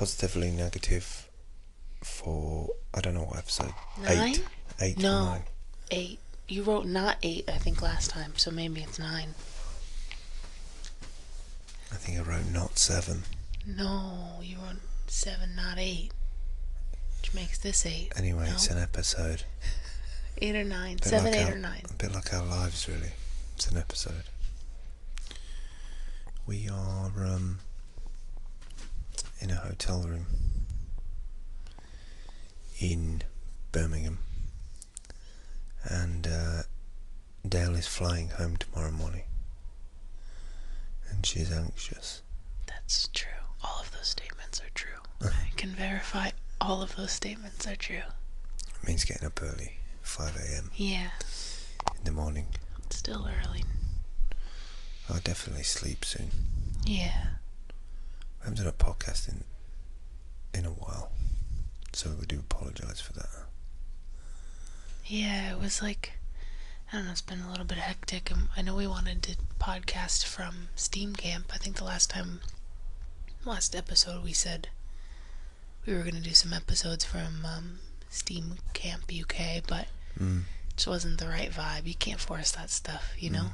positively negative for, I don't know what episode. 9? 8 or No, 9. 8. You wrote not 8, I think, last time, so maybe it's 9. I think I wrote not 7. No, you wrote 7, not 8. Which makes this 8. Anyway, no? It's an episode. 8 or 9. 7, 8 or 9. A bit like our lives, really. It's an episode. We are in a hotel room in Birmingham, and Dale is flying home tomorrow morning, and she's anxious. That's true. All of those statements are true. I can verify all of those statements are true. It means getting up early, 5 a.m. Yeah. in the morning. It's still early. I'll definitely sleep soon. Yeah. I haven't done a podcast in a while, so we do apologise for that. Yeah, it was like, I don't know, it's been a little bit hectic. I know we wanted to podcast from Steam Camp. I think the last episode we said we were going to do some episodes from Steam Camp UK, but it just wasn't the right vibe. You can't force that stuff, you know?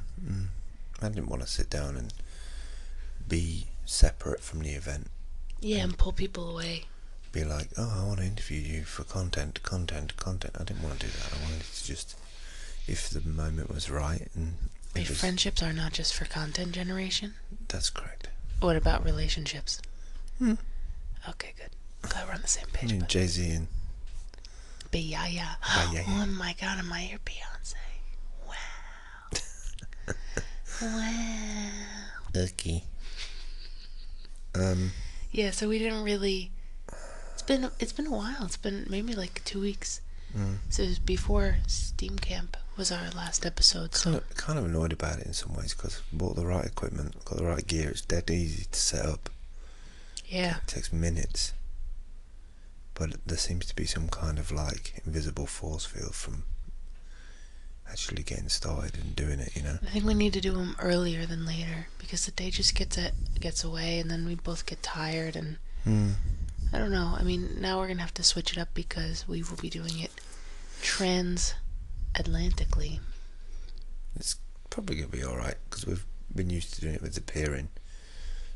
I didn't want to sit down and be separate from the event. Yeah, and pull people away. Be like, oh, I want to interview you for content. I didn't want to do that. I wanted to just, if the moment was right, and Wait, friendships are not just for content generation? That's correct. What about relationships? Okay, good. Glad we're on the same page. I mean, Jay-Z and Yeah. Oh my god, am I your Beyonce? Wow. Wow. Okay. Yeah, so we didn't really. It's been a while. It's been maybe like 2 weeks. So it was before Steam Camp was our last episode. So Kind of annoyed about it in some ways, because I bought the right equipment, got the right gear. It's dead easy to set up. yeah, It takes minutes. But there seems to be some kind of like invisible force field from actually getting started and doing it, you know? I think we need to do them earlier than later because the day just gets away, and then we both get tired, and I don't know. I mean, now we're gonna have to switch it up because we will be doing it transatlantically. It's probably going to be alright, because we've been used to doing it with the peering.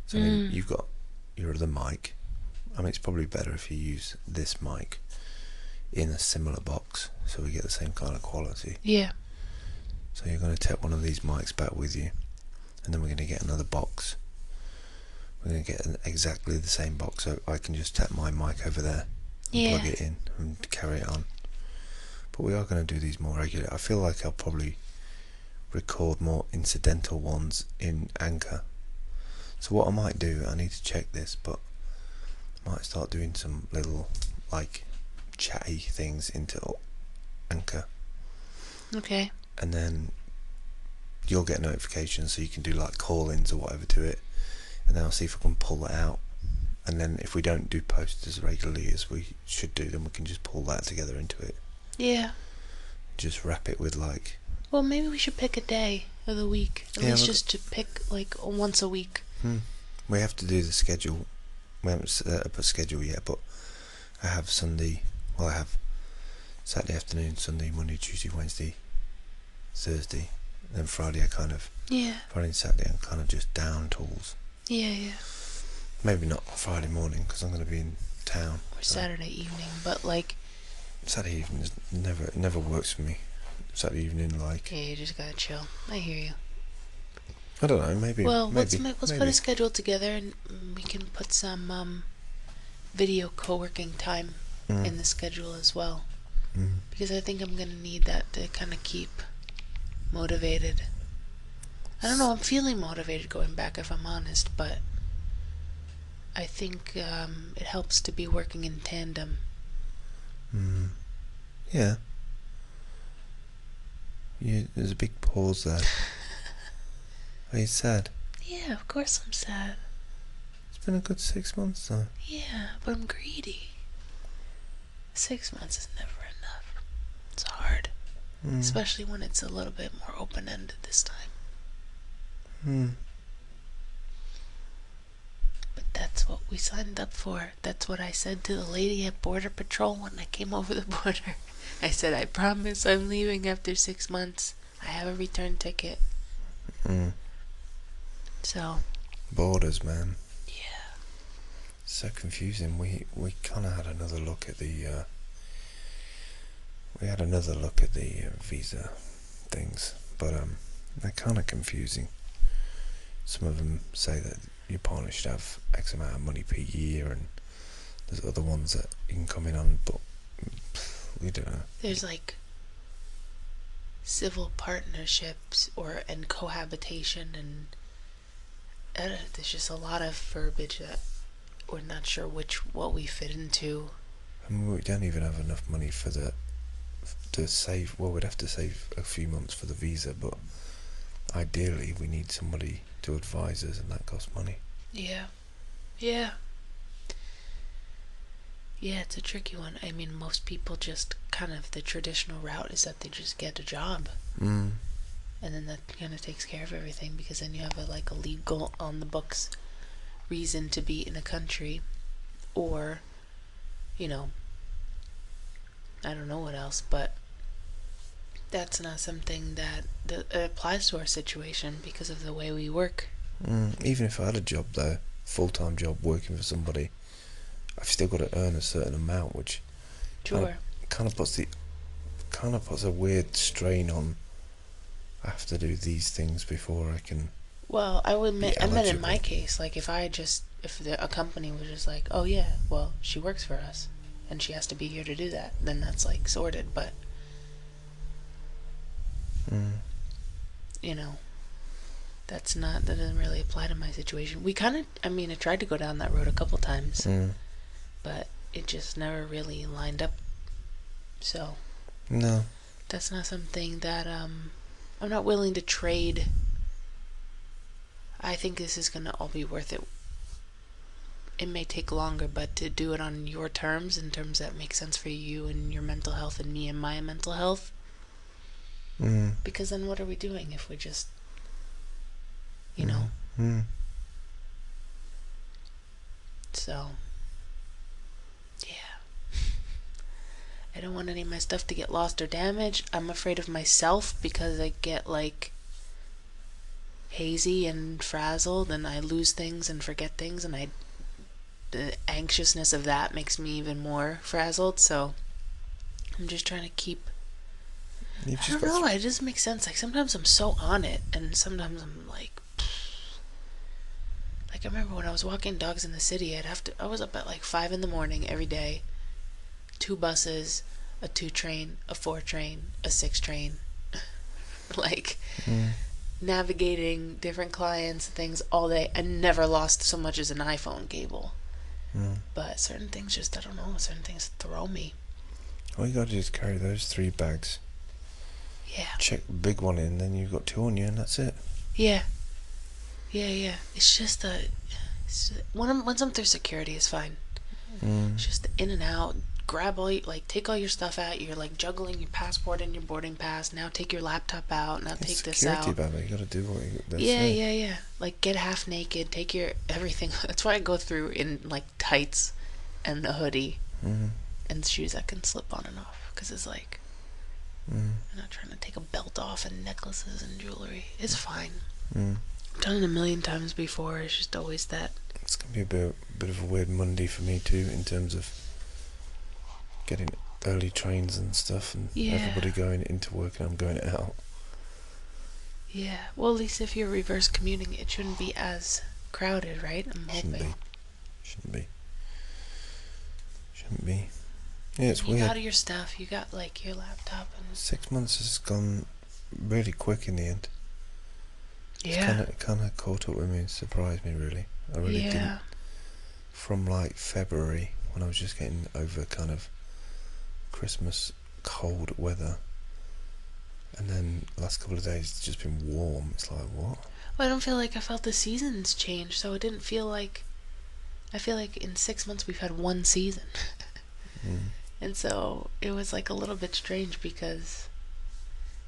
So I mean, you've got your other mic. I mean, it's probably better if you use this mic in a similar box, so we get the same kind of quality. Yeah. So you're going to take one of these mics back with you, and then we're going to get another box. We're going to get exactly the same box, so I can just tap my mic over there and plug it in and carry it on. But we are going to do these more regularly. I feel like I'll probably record more incidental ones in Anchor. So what I might do, I need to check this, but I might start doing some little like chatty things into Anchor. Okay. And then you'll get notifications, so you can do like call-ins or whatever to it, and then I'll see if I can pull that out. And then if we don't do posts as regularly as we should do, then we can just pull that together into it. Yeah. Just wrap it with like... Well, maybe we should pick a day of the week. At least just to pick like once a week. We have to do the schedule. We haven't set up a schedule yet, but I have Sunday. Well, I have Saturday afternoon, Sunday, Monday, Tuesday, Wednesday, Thursday, and then Friday. Friday and Saturday, I'm kind of just down tools. Yeah. Maybe not Friday morning, because I'm going to be in town. Or Saturday evening, but like... Saturday evening never works for me. Saturday evening, like... Yeah, you just gotta chill. I hear you. I don't know, maybe... Well, let's put a schedule together, and we can put some video co-working time in the schedule as well. Because I think I'm gonna need that to kind of keep motivated. I don't know, I'm feeling motivated going back, if I'm honest, but I think it helps to be working in tandem. Yeah. There's a big pause there. Are you sad? Yeah, of course I'm sad. It's been a good 6 months though. Yeah, but I'm greedy. 6 months is never enough. It's hard. Especially when it's a little bit more open-ended this time. But that's what we signed up for. That's what I said to the lady at Border Patrol when I came over the border. I said, I promise I'm leaving after 6 months. I have a return ticket. So. Borders, man. Yeah. So confusing. We kind of had another look at the. We had another look at the visa things, but they're kind of confusing. Some of them say that your partner should have X amount of money per year, and there's other ones that you can come in on, but we don't know. There's like civil partnerships and cohabitation, and there's just a lot of verbiage that we're not sure what we fit into. I mean, we don't even have enough money for to save. Well, we'd have to save a few months for the visa, but ideally we need somebody to advise us, and that costs money. Yeah, it's a tricky one. I mean, most people just kind of, the traditional route is that they just get a job, and then that kind of takes care of everything, because then you have a legal on the books reason to be in a country, or I don't know what else, but that's not something that applies to our situation because of the way we work. Even if I had a job though, full-time job working for somebody, I've still got to earn a certain amount, which kind of puts a weird strain on. I have to do these things before I can. Well, I meant in my case, like if a company was just like, oh yeah, well she works for us, and she has to be here to do that, then that's like sorted. But that doesn't really apply to my situation. We kind of, I tried to go down that road a couple times, but it just never really lined up. So no, that's not something that I'm not willing to trade. I think this is gonna all be worth it. It may take longer, but to do it on your terms, in terms that make sense for you and your mental health, and me and my mental health. Because then what are we doing if we just, So, yeah. I don't want any of my stuff to get lost or damaged. I'm afraid of myself because I get hazy and frazzled, and I lose things and forget things, and the anxiousness of that makes me even more frazzled. So I'm just trying to keep. I don't know. It just makes sense. Like sometimes I'm so on it, and sometimes I'm like I remember when I was walking dogs in the city, I was up at 5 a.m. every day. 2 buses, a 2 train, a 4 train, a 6 train. Navigating different clients and things all day. I never lost so much as an iPhone cable. But certain things just, I don't know, certain things throw me. All you gotta do is carry those 3 bags. Yeah. Check the big one in, then you've got 2 on you, and that's it. Yeah. It's just once I'm through security, it's fine. It's just the in and out. Grab take all your stuff out. You're juggling your passport and your boarding pass. Now take your laptop out. Now take this out. Security, baby. You gotta do what you. Yeah. Get half naked. Take your everything. That's why I go through in tights and a hoodie and shoes I can slip on and off. Because it's I'm not trying to take a belt off and necklaces and jewelry. It's fine. I've done it a million times before. It's just always that. It's gonna be a bit of a weird Monday for me too, in terms of getting early trains and stuff, and everybody going into work and I'm going out. Yeah. Well, at least if you're reverse commuting, it shouldn't be as crowded, right? I'm hoping. Shouldn't be. Yeah, it's weird. You got your stuff. You got your laptop and. 6 months has gone really quick in the end. Yeah. It kind of caught up with me and surprised me, really. I really didn't. From February, when I was just getting over kind of Christmas cold weather, and then the last couple of days it's just been warm. It's what? Well, I don't feel like I felt the seasons change, so it didn't feel like. I feel like in 6 months we've had one season. And so it was a little bit strange because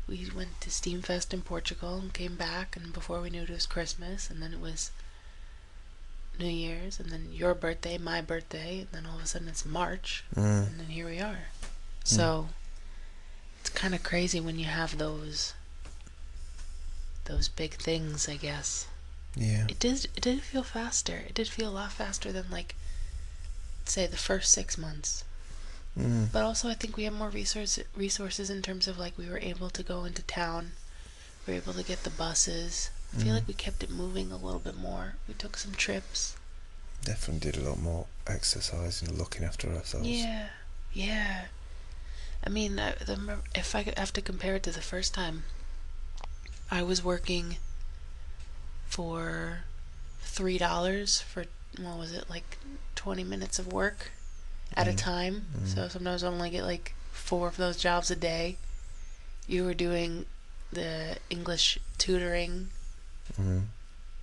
we went to Steamfest in Portugal and came back, and before we knew it was Christmas, and then it was New Year's, and then your birthday, my birthday, and then all of a sudden it's March, Mm. and then here we are. So it's kind of crazy when you have those big things, I guess. Yeah. It did feel faster. It did feel a lot faster than, like, say, the first 6 months. But also I think we have more resources in terms of, like, we were able to go into town. We were able to get the buses. I feel like we kept it moving a little bit more. We took some trips. Definitely did a lot more exercise and looking after ourselves. Yeah. I mean, if I have to compare it to the first time, I was working for $3 for, what was it, like 20 minutes of work at a time. So sometimes I only get like 4 of those jobs a day. You were doing the English tutoring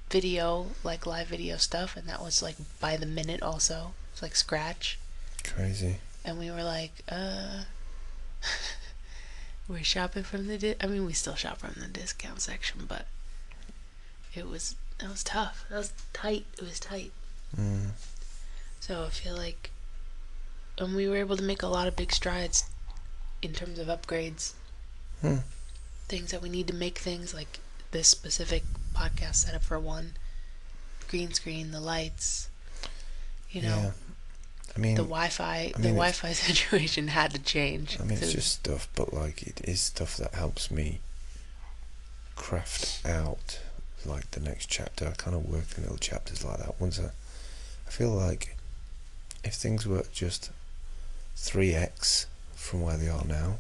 video, like live video stuff, and that was like by the minute also. It's like scratch. Crazy. And we were like, we're shopping from the I mean, we still shop from the discount section, but that was tough. That was tight. It was tight. So I feel like, and we were able to make a lot of big strides in terms of upgrades. Things that we need to make, things like this specific podcast setup for one, green screen, the lights, you know. I mean, the Wi-Fi situation had to change. I mean, it's just stuff, but like it is stuff that helps me craft out like the next chapter. I kind of work in little chapters like that. I feel like if things were just 3x from where they are now,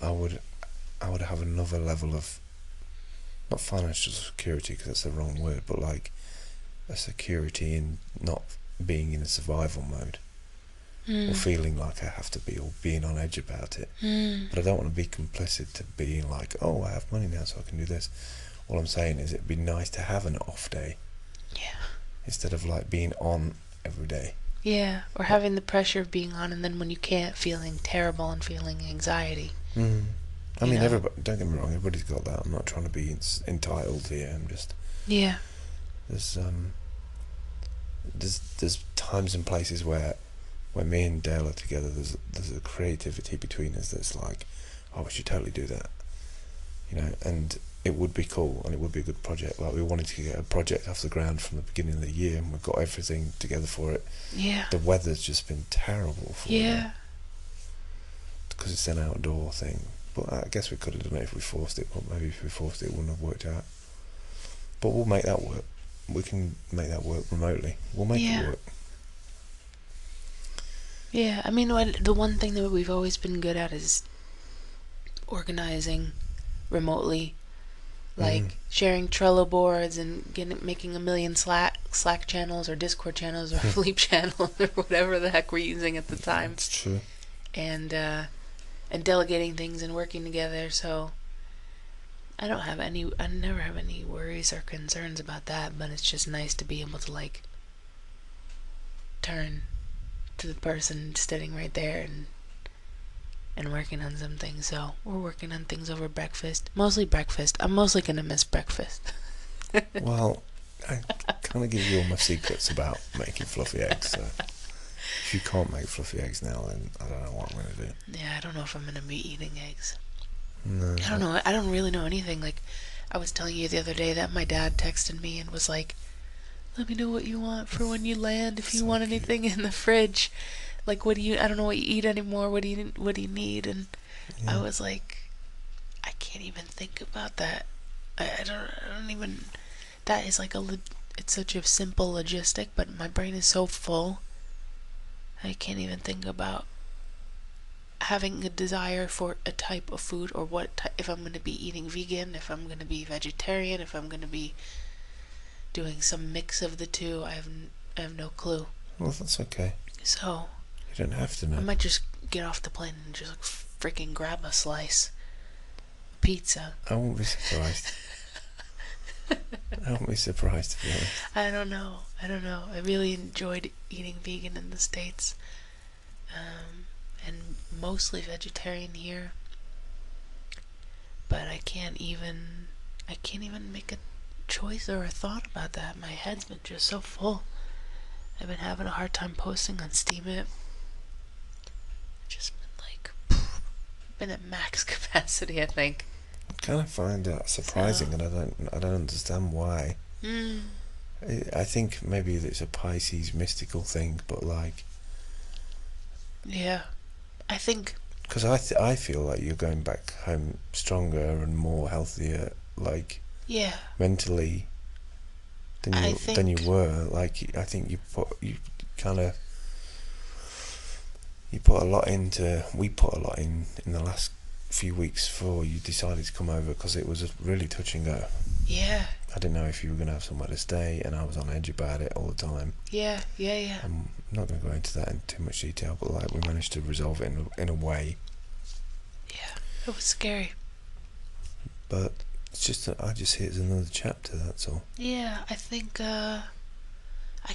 I would have another level of, not financial security because that's the wrong word, but like a security in not being in a survival mode or feeling like I have to be, or being on edge about it. But I don't want to be complicit to being like, oh, I have money now so I can do this. All I'm saying is it'd be nice to have an off day, instead of like being on every day. Or having the pressure of being on, and then when you can't, feeling terrible and feeling anxiety. I mean, everybody, don't get me wrong, everybody's got that. I'm not trying to be entitled here. I'm just, there's times and places where when me and Dale are together, there's a creativity between us that's like, oh, we should totally do that, and it would be cool and it would be a good project. Like, we wanted to get a project off the ground from the beginning of the year, and we've got everything together for it. The weather's just been terrible for it because it's an outdoor thing. But I guess we could have done it if we forced it, but maybe if we forced it, it wouldn't have worked out. But we'll make that work. We can make that work remotely. We'll make it work. I mean, the one thing that we've always been good at is organizing remotely, like sharing Trello boards and making a million Slack channels or Discord channels or Leap channels or whatever the heck we're using at the time. That's true. And delegating things and working together. So I never have any worries or concerns about that, but it's just nice to be able to like turn to the person sitting right there and working on something. So we're working on things over breakfast. Mostly breakfast. I'm mostly gonna miss breakfast. Well, I kind of give you all my secrets about making fluffy eggs. So if you can't make fluffy eggs now, then I don't know what I'm gonna do. I don't know if I'm gonna be eating eggs. No. I don't know. I don't really know anything. Like, I was telling you the other day that my dad texted me and was like, let me know what you want for when you land. If you want anything in the fridge, like, I don't know what you eat anymore. What do you need? And I was like, I can't even think about that. I don't even, that is like it's such a simple logistic, but my brain is so full. I can't even think about having a desire for a type of food, or if I'm going to be eating vegan, if I'm going to be vegetarian, if I'm going to be doing some mix of the two. I have no clue. Well, that's okay. So you don't have to know. I might just get off the plane and just freaking grab a slice pizza. I won't be surprised. I won't be surprised, to be honest. I don't know. I really enjoyed eating vegan in the States, and mostly vegetarian here. But I can't even make choice or a thought about that. My head's been just so full. I've been having a hard time posting on Steam It. Just been like, been at max capacity, I think. I kind of find that surprising, and I don't understand why. I think maybe it's a Pisces mystical thing, but like, yeah, I think because I feel like you're going back home stronger and more healthier, like, yeah, mentally than you were. Like, I think you put a lot into. We put a lot in the last few weeks before you decided to come over, because it was a really touch and go. Yeah. I didn't know if you were going to have somewhere to stay, and I was on edge about it all the time. Yeah. I'm not going to go into that in too much detail, but like, we managed to resolve it in a way. Yeah, it was scary. But it's just that I just see it as another chapter, that's all. Yeah, I think I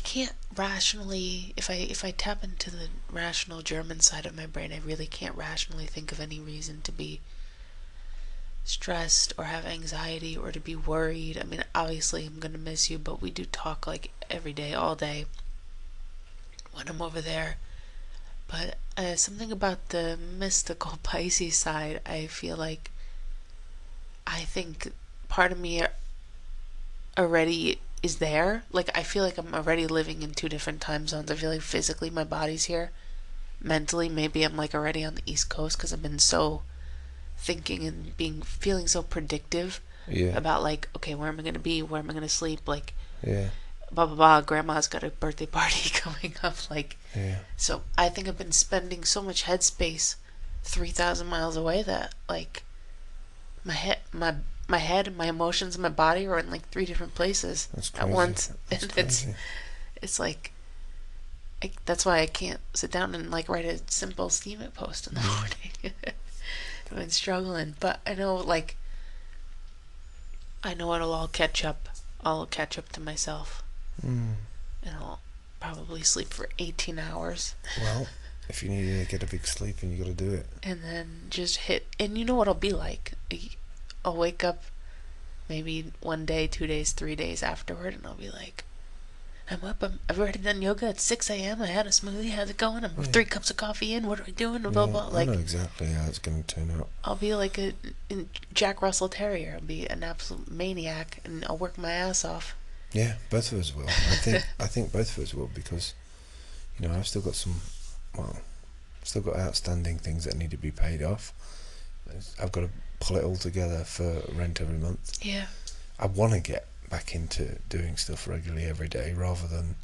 can't rationally, if I tap into the rational German side of my brain, I really can't rationally think of any reason to be stressed or have anxiety or to be worried. I mean, obviously I'm gonna miss you, but we do talk like every day, all day when I'm over there. But something about the mystical Pisces side, I feel like, I think part of me already is there. Like, I feel like I'm already living in two different time zones. I feel like physically my body's here. Mentally, maybe I'm like already on the East Coast, because I've been so thinking and feeling so predictive about, like, okay, where am I going to be? Where am I going to sleep? Like, blah, blah, blah. Grandma's got a birthday party coming up. Like, so I think I've been spending so much headspace 3,000 miles away that, like, my head and my emotions and my body are in like 3 different places at once. And it's like, that's why I can't sit down and like write a simple Steam It post in the morning. I've been struggling, but I know it'll all catch up. I'll catch up to myself, and I'll probably sleep for 18 hours. Well, if you need to get a big sleep, and you got to do it, and then just hit. And you know what I'll be like? I'll wake up maybe 1 day, 2 days, 3 days afterward, and I'll be like, I'm up. I've already done yoga at 6 a.m. I had a smoothie. How's it going? I'm 3 cups of coffee in. What are we doing? Blah, blah. Like, I know exactly how it's going to turn out. I'll be like a Jack Russell Terrier. I'll be an absolute maniac, and I'll work my ass off. Yeah, both of us will. I think both of us will, because, I've still got still got outstanding things that need to be paid off. I've got to pull it all together for rent every month. Yeah. I want to get back into doing stuff regularly every day, rather than,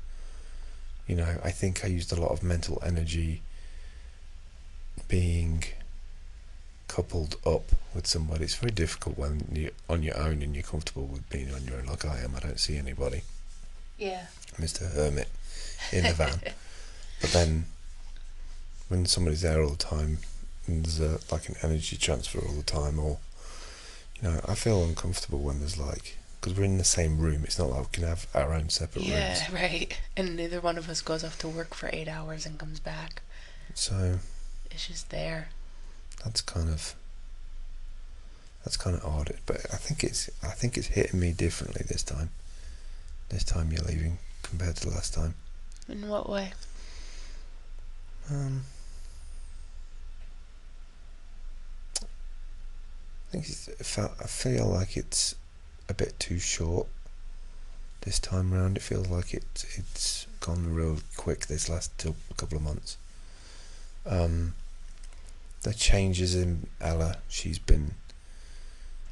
I think I used a lot of mental energy being coupled up with somebody. It's very difficult when you're on your own and you're comfortable with being on your own, like I am. I don't see anybody. Yeah. Mr. Hermit in the van. But then when somebody's there all the time, and there's like an energy transfer all the time, or I feel uncomfortable when there's like, because we're in the same room. It's not like we can have our own separate rooms. Yeah, right. And neither one of us goes off to work for 8 hours and comes back. So it's just there. That's kind of odd. But I think it's hitting me differently this time. This time you're leaving compared to last time. In what way? I feel like it's a bit too short this time round. It feels like it's gone real quick this last couple of months. The changes in Ella, she's been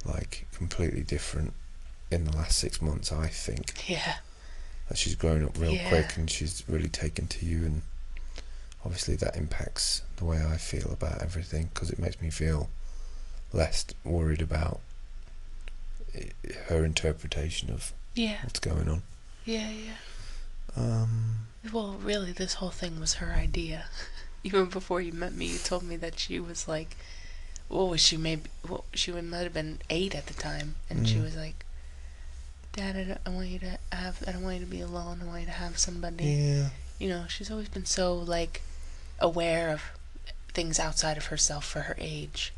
like completely different in the last 6 months, I think. Yeah. That she's grown up real quick, and she's really taken to you, and obviously that impacts the way I feel about everything, because it makes me feel less worried about her interpretation of what's going on. Yeah. Well, really, this whole thing was her idea. Even before you met me, you told me that she was like, she might have been 8 at the time, and she was like, Dad, I don't want you to be alone. I want you to have somebody. Yeah. She's always been so like aware of things outside of herself for her age.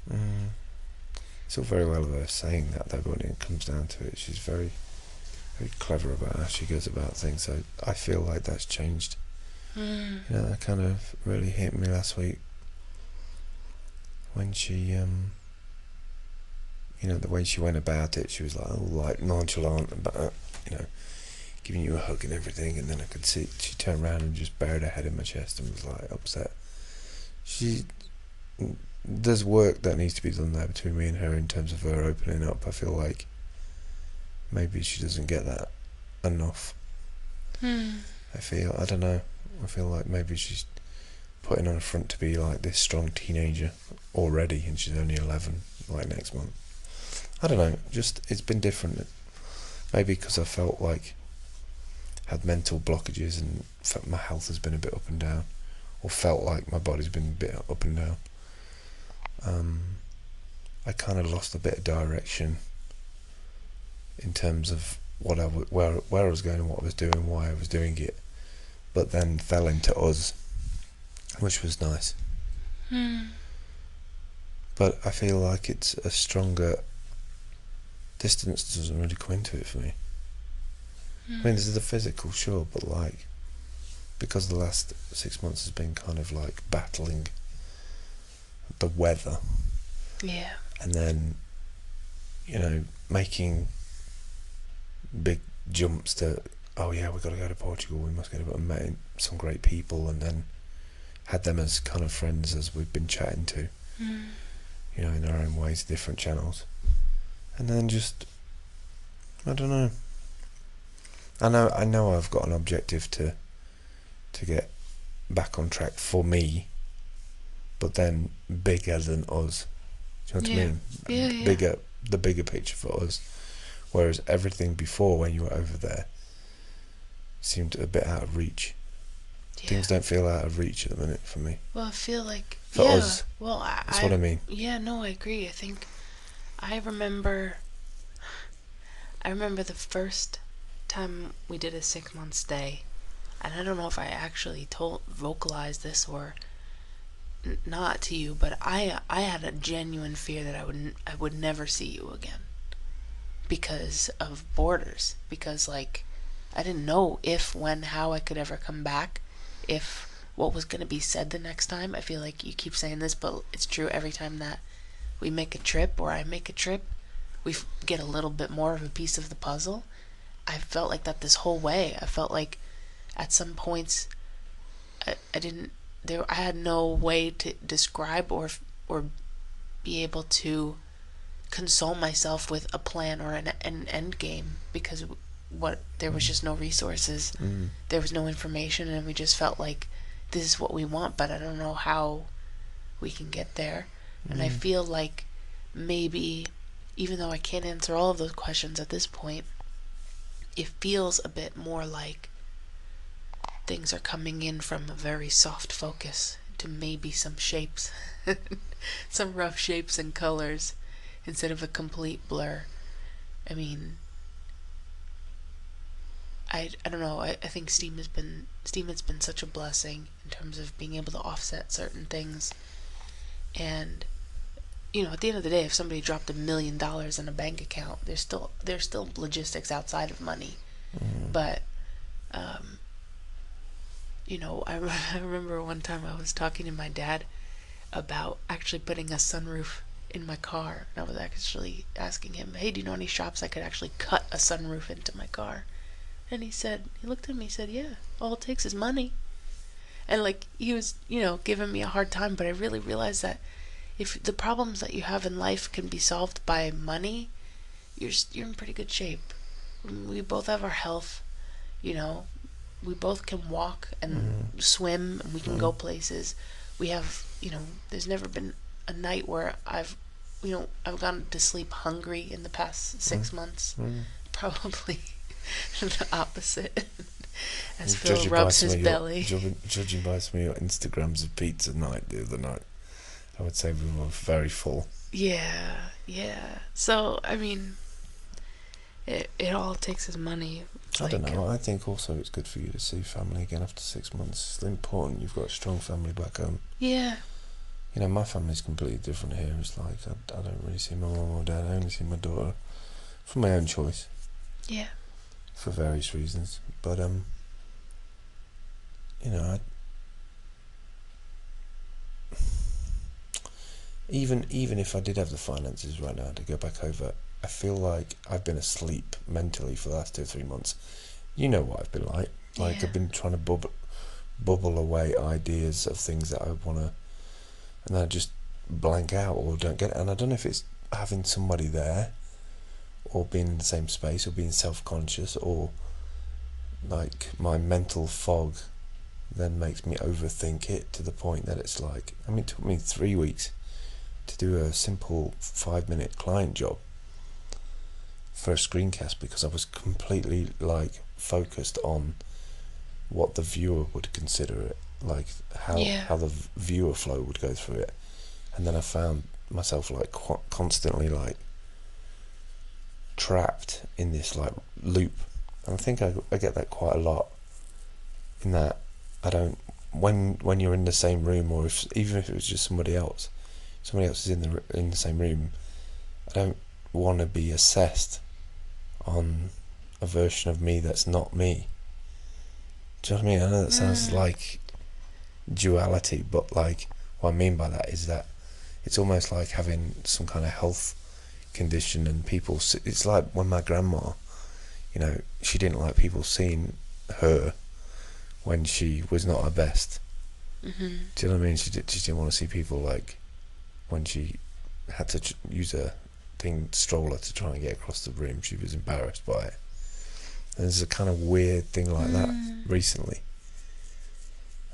It's all very well of her saying that, though, but when it comes down to it, she's very very clever about how she goes about things. So I feel like that's changed. That kind of really hit me last week when she, the way she went about it. She was like nonchalant about, giving you a hug and everything, and then I could see she turned around and just buried her head in my chest and was like upset. There's work that needs to be done there between me and her in terms of her opening up. I feel like maybe she doesn't get that enough. I don't know, I feel like maybe she's putting on a front to be like this strong teenager already, and she's only 11 like next month. I don't know, just it's been different. Maybe because I felt like had mental blockages and felt my health has been a bit up and down, or felt like my body's been a bit up and down. I kind of lost a bit of direction in terms of where I was going and what I was doing, why I was doing it, but then fell into us, which was nice. But I feel like it's a stronger distance doesn't really come into it for me. I mean, this is the physical, sure, but like, because the last 6 months has been kind of like battling the weather. Yeah. And then, making big jumps to, oh yeah, we've got to go to Portugal, we must go to met some great people, and then had them as kind of friends as we've been chatting to, in our own ways, different channels. And then just, I don't know. I know I've got an objective to get back on track for me, but then bigger than us. Do you know what I mean? Yeah. The bigger picture for us. Whereas everything before, when you were over there, seemed a bit out of reach. Yeah. Things don't feel out of reach at the minute for me. Well, I feel like for us. Well, that's what I mean. Yeah, no, I agree. I think I remember the first time we did a 6-month stay, and I don't know if I actually vocalized this or not to you, but I had a genuine fear that I would never see you again because of borders, because like I didn't know if, when, how I could ever come back, if what was going to be said the next time. I feel like you keep saying this, but it's true. Every time that we make a trip or I make a trip, we get a little bit more of a piece of the puzzle. I felt like that this whole way. I felt like at some points I had no way to describe or be able to console myself with a plan or an end game, because there was just no resources, there was no information, and we just felt like this is what we want, but I don't know how we can get there. And I feel like maybe, even though I can't answer all of those questions at this point, it feels a bit more like things are coming in from a very soft focus to maybe some shapes, some rough shapes and colors, instead of a complete blur. I mean, I don't know. I think Steam has been such a blessing in terms of being able to offset certain things. And at the end of the day, if somebody dropped $1 million in a bank account, there's still logistics outside of money. But I remember one time I was talking to my dad about actually putting a sunroof in my car, and I was actually asking him, hey, do you know any shops I could actually cut a sunroof into my car? And he looked at me, he said, yeah, all it takes is money. And like, he was giving me a hard time, but I really realized that if the problems that you have in life can be solved by money, you're in pretty good shape. We both have our health, we both can walk and swim, and we can go places. We have, there's never been a night where I've gone to sleep hungry in the past 6 months. Probably the opposite. As Phil rubs his belly. Judging by some of your Instagrams of pizza night the other night, I would say we were very full. Yeah. So, I mean, it all takes is money. I don't know. I think also it's good for you to see family again after 6 months. It's important. You've got a strong family back home. Yeah. My family's completely different here. It's like I don't really see my mum or dad. I only see my daughter for my own choice. Yeah. for various reasons. But you know, even if I did have the finances right now to go back over, I feel like I've been asleep mentally for the last 2 or 3 months. You know what I've been like. Like, I've been trying to bubble away ideas of things that I want to, and then I just blank out or don't get it. And I don't know if it's having somebody there, or being in the same space, or being self-conscious, or like my mental fog then makes me overthink it to the point that it's like, I mean, it took me 3 weeks to do a simple 5-minute client job for a screencast, because I was completely like focused on what the viewer would consider it, like how the viewer flow would go through it. And then I found myself like constantly like trapped in this like loop, and I think I get that quite a lot, in that I don't, when you're in the same room, or even if it was just somebody else is in the same room, I don't want to be assessed on a version of me that's not me. Do you know what I mean? I know that sounds like duality, but like what I mean by that is that it's almost like having some kind of health condition, and people, it's like when my grandma, you know, she didn't like people seeing her when she was not her best. Do you know what I mean? She didn't want to see people like when she had to use a stroller to try and get across the room. She was embarrassed by it. And there's a kind of weird thing like that recently,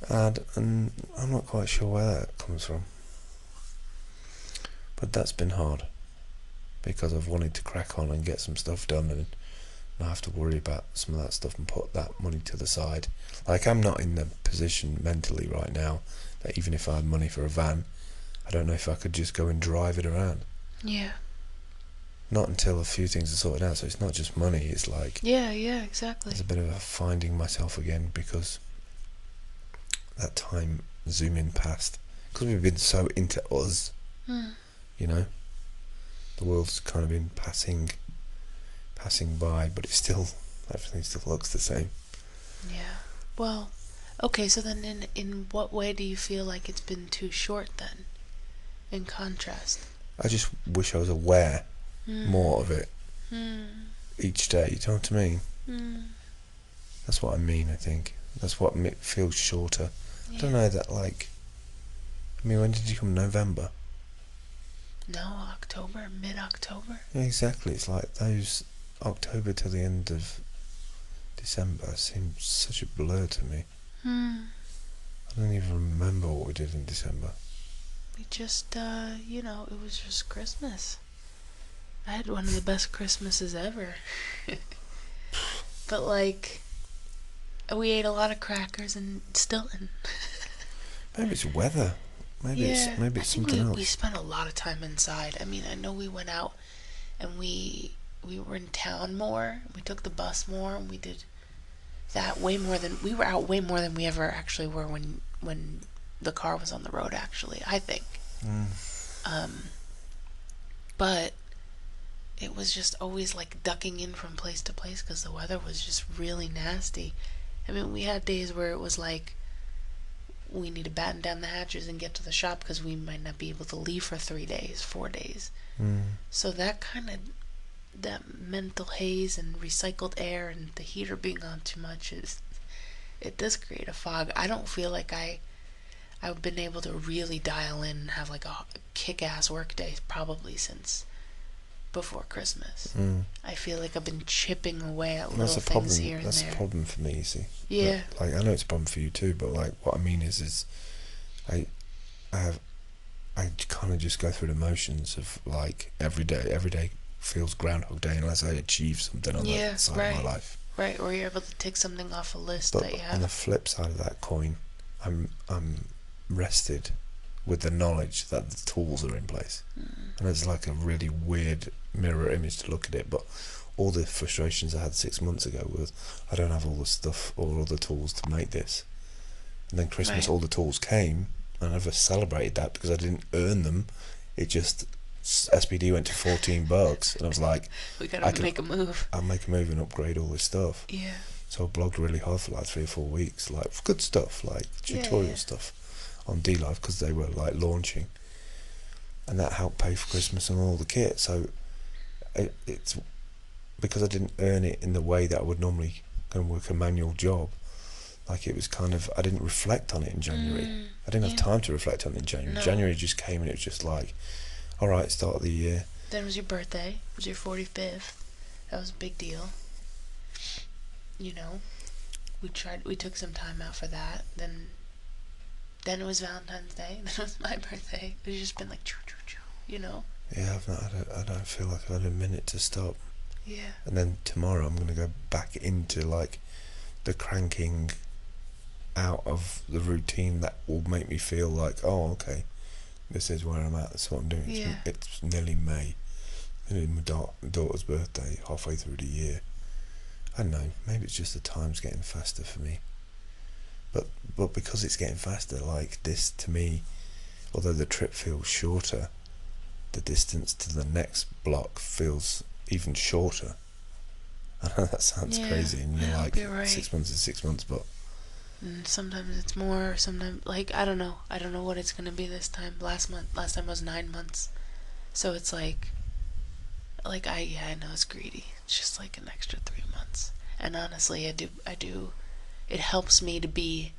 and I'm not quite sure where that comes from, but that's been hard, because I've wanted to crack on and get some stuff done and not have to worry about some of that stuff and put that money to the side. Like, I'm not in the position mentally right now that even if I had money for a van, I don't know if I could just go and drive it around. Yeah. Not until a few things are sorted out. So it's not just money, it's like, yeah, exactly. It's a bit of a finding myself again, because that time zooming past, because we've been so into us, you know, the world's kind of been passing by, but it's still, everything still looks the same. Yeah. Well, okay, so then in what way do you feel like it's been too short then, in contrast? I just wish I was aware more of it each day. Do you know what I mean? That's what I mean, I think. That's what feels shorter. I don't know, that like, I mean, when did you come? November? No, October, mid-October. Yeah, exactly. It's like those October to the end of December seems such a blur to me. I don't even remember what we did in December. We just, you know, it was just Christmas. I had one of the best Christmases ever. But, like, we ate a lot of crackers in Stilton. Maybe it's weather. Maybe it's something else. We spent a lot of time inside. I mean, I know we went out and we were in town more. We took the bus more, and we did that way more than, we were out way more than we ever actually were when the car was on the road, actually, I think. But it was just always like ducking in from place to place because the weather was just really nasty. I mean, we had days where it was like, we need to batten down the hatches and get to the shop because we might not be able to leave for 3 days, 4 days. So that kind of, that mental haze and recycled air and the heater being on too much, it does create a fog. I don't feel like I've been able to really dial in and have like a kick-ass work day probably since before Christmas. I feel like I've been chipping away at little things here and there. That's a problem for me, you see. Yeah. But, like, I know it's a problem for you too, but like what I mean is I kind of just go through the motions of like every day feels Groundhog Day unless I achieve something on that side of my life. Right, or you're able to take something off a list But that you have. on the flip side of that coin, I'm rested with the knowledge that the tools are in place. And it's like a really weird mirror image to look at it, but all the frustrations I had 6 months ago was I don't have all the stuff or all the tools to make this. And then Christmas, all the tools came, and I never celebrated that because I didn't earn them. It just SPD went to $14, and I was like, we gotta make a move. I'll make a move and upgrade all this stuff. Yeah. So I blogged really hard for like 3 or 4 weeks, like good stuff, like tutorial stuff on D-Live, because they were like launching, and that helped pay for Christmas and all the kit. So it's because I didn't earn it in the way that I would normally go and work a manual job. Like, it was kind of, I didn't reflect on it in January. I didn't have time to reflect on it in January. No. January just came and it was just like, all right, start of the year. Then was your birthday. It was your 45th. That was a big deal. You know, we took some time out for that. Then it was Valentine's Day. Then it was my birthday. It's just been like, you know. Yeah, I don't feel like I've had a minute to stop. Yeah. And then tomorrow I'm going to go back into like the cranking out of the routine that will make me feel like, oh, okay, this is where I'm at, that's what I'm doing. Yeah. It's nearly May, nearly my daughter's birthday, halfway through the year. I don't know, maybe it's just the time's getting faster for me, but because it's getting faster, like this, to me, although the trip feels shorter, the distance to the next block feels even shorter. I know that sounds crazy, and you're like, right. 6 months is 6 months, but sometimes it's more, sometimes, like, I don't know what it's gonna be this time. Last time was 9 months, so it's like I know it's greedy. It's just like an extra 3 months, and honestly, I do. It helps me to be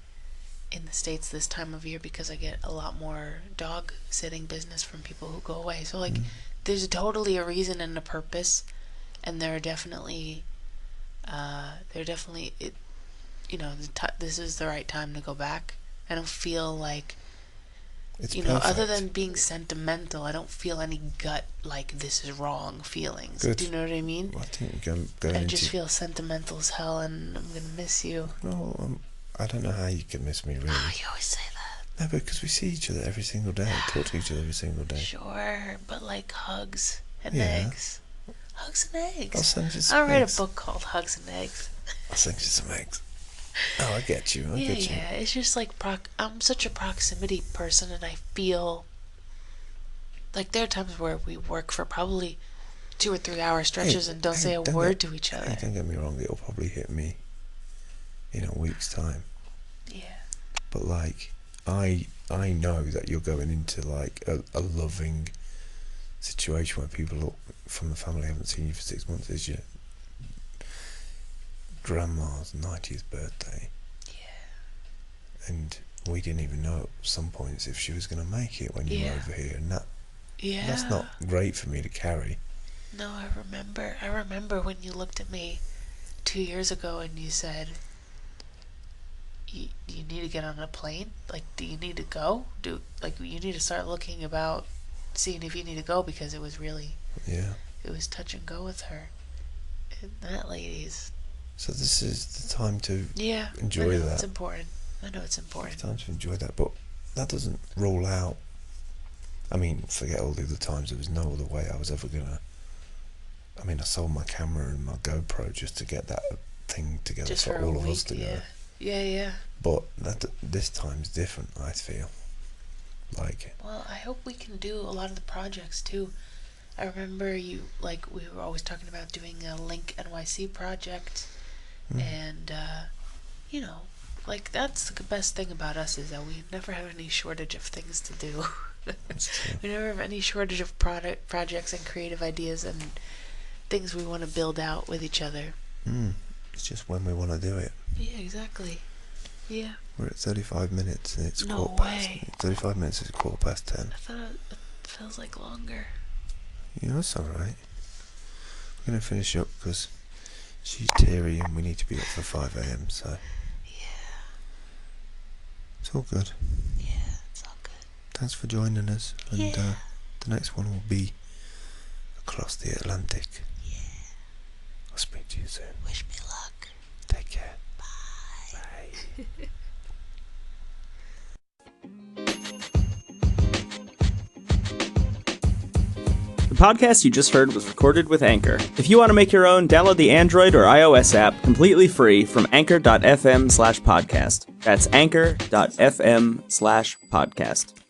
in the States this time of year because I get a lot more dog sitting business from people who go away. So like, there's totally a reason and a purpose, and there are definitely it. You know, this is the right time to go back. I don't feel like, it's you know, other than being sentimental, I don't feel any gut like this is wrong feelings. Good. Do you know what I mean? Well, I think I just feel sentimental as hell, and I'm gonna miss you. No, I don't know how you can miss me, really. Oh, you always say that. No, because we see each other every single day, talk to each other every single day. Sure, but like hugs and eggs. Hugs and eggs. I'll send you some I'll write eggs. a book called Hugs and Eggs. I'll send you some eggs. Oh, I get you. Yeah, it's just like I'm such a proximity person, and I feel like there are times where we work for probably 2 or 3 hour stretches and don't say a word to each other. Don't get me wrong, it'll probably hit me in a week's time. Yeah. But like, I know that you're going into like a loving situation where people from the family haven't seen you for 6 months. Is your grandma's 90th birthday. Yeah. And we didn't even know at some points if she was going to make it when you were over here, and that's not great for me to carry. No, I remember when you looked at me 2 years ago and you said, you need to get on a plane? Like, do you need to go? You need to start looking about seeing if you need to go, because it was really, it was touch and go with her. And that lady's... So this is the time to enjoy that. It's important. I know it's important. It's time to enjoy that, but that doesn't rule out. I mean, forget all the other times. There was no other way I was ever gonna. I mean, I sold my camera and my GoPro just to get that thing together just for all of us together. Yeah. But this time's different, I feel. Like. Well, I hope we can do a lot of the projects too. I remember we were always talking about doing a Link NYC project. And, you know, like, that's the best thing about us, is that we never have any shortage of things to do. That's true. We never have any shortage of projects and creative ideas and things we want to build out with each other. It's just when we want to do it. Yeah, exactly. Yeah. We're at 35 minutes and it's no way. 35 minutes is 10:15. I thought it feels like longer. Yeah, that's alright. We're going to finish up because she's teary and we need to be up for 5 a.m, so... Yeah. It's all good. Yeah, it's all good. Thanks for joining us, and the next one will be across the Atlantic. Yeah. I'll speak to you soon. Wish me luck. Take care. Bye. Bye. The podcast you just heard was recorded with Anchor. If you want to make your own, download the Android or iOS app completely free from anchor.fm/podcast. That's anchor.fm/podcast.